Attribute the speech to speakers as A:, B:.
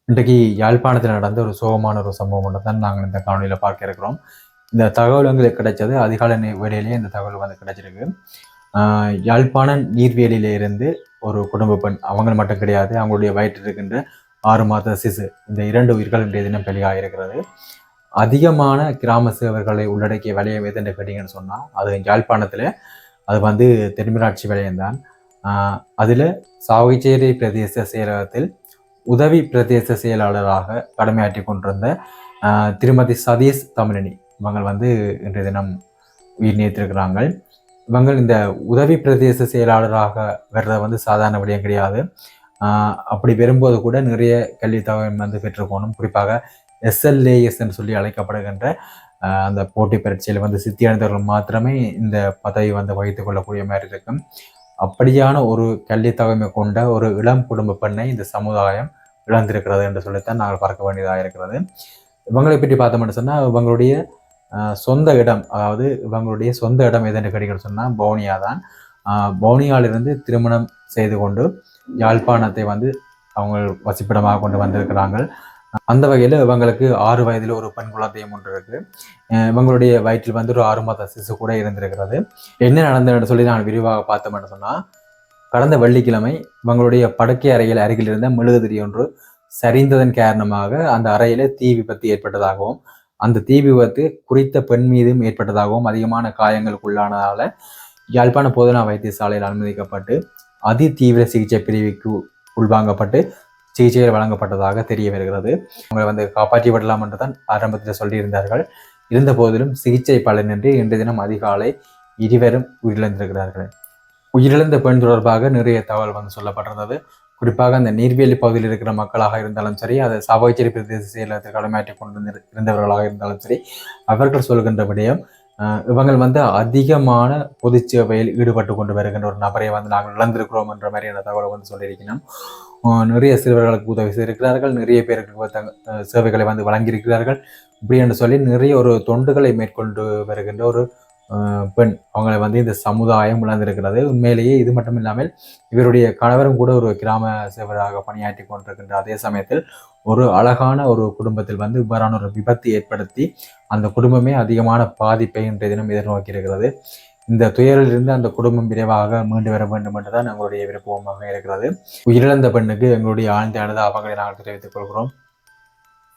A: இன்றைக்கு யாழ்ப்பாணத்தில் நடந்த ஒரு சோகமான ஒரு சம்பவம் ஒன்று தான் நாங்கள் இந்த காணொலியில் பார்க்க இருக்கிறோம். இந்த தகவல் எங்களுக்கு கிடைச்சது அதிகாலை வேளையிலேயே இந்த தகவல் வந்து கிடைச்சிருக்கு. யாழ்ப்பாணம் நீர்வேலியில இருந்து ஒரு குடும்ப பெண், அவங்க மட்டும் கிடையாது, அவங்களுடைய வயிற்றில் இருக்கின்ற 6 மாத சிசு, இந்த 2 உயிர்கள் இன்றைய தினம் பலியாக இருக்கிறது. அதிகமான கிராம சேவர்களை உள்ளடக்கிய வலயம் எதுன்னு கேட்டீங்கன்னு சொன்னால் அது யாழ்ப்பாணத்தில் அது வந்து தென்மராட்சி வலயம்தான். அதில் சாவகச்சேரி பிரதேச செயலகத்தில் உதவி பிரதேச செயலாளராக கடமையாற்றி கொண்டிருந்த திருமதி சதீஷ் தமிழினி இவங்க வந்து இன்றைய தினம் உயிர் நீத்திருக்கிறாங்க. இவங்க இந்த உதவி பிரதேச செயலாளராக வர்றது வந்து சாதாரண விடயம் கிடையாது. அப்படி வரும்போது கூட நிறைய கல்வி தகவல் வந்து பெற்றுக்கணும். குறிப்பாக SLAS சொல்லி அழைக்கப்படுகின்ற அந்த போட்டி பரீட்சையில் வந்து சித்தியடைந்தவர்கள் மாத்திரமே இந்த பதவி வந்து வகித்துக் கொள்ளக்கூடிய மாதிரி இருக்கும். அப்படியான ஒரு கல்வி தகவமை கொண்ட ஒரு இளம் குடும்ப பெண்ணை இந்த சமுதாயம் இழந்திருக்கிறது என்று சொல்லித்தான் நாங்கள் பார்க்க வேண்டியதாக இருக்கிறது. இவங்களை பற்றி பார்த்தோம்னு சொன்னால் இவங்களுடைய சொந்த இடம், அதாவது இவங்களுடைய சொந்த இடம் எதுன்னு கேட்டீங்கன்னு சொன்னால் பவுனியா தான். பவுனியாவிலிருந்து திருமணம் செய்து கொண்டு யாழ்ப்பாணத்தை வந்து அவங்க வசிப்பிடமாக கொண்டு வந்திருக்கிறாங்க. அந்த வகையில் இவங்களுக்கு 6 வயதில் ஒரு பெண் குழந்தையும் ஒன்று இருக்கு. இவங்களுடைய வயிற்றில் வந்து ஒரு 6 மாத சிசு கூட இருந்திருக்கிறது. என்ன நடந்ததுன்னு சொல்லி நான் விரிவாக பார்த்தோம்னு சொன்னால், கடந்த வெள்ளிக்கிழமை இவங்களுடைய படுக்கை அறையில் அருகில் இருந்த மெழுகுதிரி ஒன்று சரிந்ததன் காரணமாக அந்த அறையில தீ விபத்து ஏற்பட்டதாகவும், அந்த தீ விபத்து குறித்த பெண் மீதும் ஏற்பட்டதாகவும், அதிகமான காயங்களுக்கு உள்ளானதால யாழ்ப்பாண போதனா வைத்தியசாலையில் அனுமதிக்கப்பட்டு அதி தீவிர சிகிச்சை பிரிவுக்கு உள்வாங்கப்பட்டு சிகிச்சைகள் வழங்கப்பட்டதாக தெரிய வருகிறது. அவங்களை வந்து காப்பாற்றி விடலாம் என்று தான் ஆரம்பத்தில் சொல்லியிருந்தார்கள். இருந்த போதிலும் சிகிச்சை பலனின்றி இன்றைய தினம் அதிகாலை இருவரும் உயிரிழந்திருக்கிறார்கள். உயிரிழந்த பெண் தொடர்பாக நிறைய தகவல் வந்து சொல்லப்பட்டிருந்தது. குறிப்பாக அந்த நீர்வேலி பகுதியில் இருக்கிற மக்களாக இருந்தாலும் சரி, அதை சாவகச்சேரி பிரதேச செயலகத்தில் கடமையாற்றி கொண்டு இருந்தவர்களாக இருந்தாலும் சரி, அவர்கள் சொல்கின்ற விடயம் இவங்கள் வந்து அதிகமான பொது சேவையில் ஈடுபட்டு கொண்டு வருகின்ற ஒரு நபரை வந்து நாங்கள் இழந்திருக்கிறோம் என்ற மாதிரியான தகவலை வந்து சொல்லியிருக்கணும். நிறைய சிறுவர்களுக்கு உதவி செய்திருக்கிறார்கள், நிறைய பேருக்கு சேவைகளை வந்து வழங்கியிருக்கிறார்கள். இப்படி என்று சொல்லி நிறைய ஒரு தொண்டுகளை மேற்கொண்டு வருகின்ற ஒரு பெண், அவங்களை வந்து இந்த சமுதாயம் இழந்திருக்கிறது. உண்மையிலேயே இது மட்டும் இல்லாமல் இவருடைய கணவரும் கூட ஒரு கிராம சேவராக பணியாற்றி கொண்டிருக்கின்ற அதே சமயத்தில் ஒரு அழகான ஒரு குடும்பத்தில் வந்து இவ்வாறான ஒரு விபத்து ஏற்படுத்தி அந்த குடும்பமே அதிகமான பாதிப்பை இன்றைய தினம் எதிர்நோக்கி இருக்கிறது. இந்த துயரிலிருந்து அந்த குடும்பம் விரைவாக மீண்டு வர வேண்டும் என்றுதான் எங்களுடைய விருப்பமாக இருக்கிறது. உயிரிழந்த பெண்ணுக்கு எங்களுடைய ஆழ்ந்த அனுதாபங்களை நாங்கள் தெரிவித்துக் கொள்கிறோம்.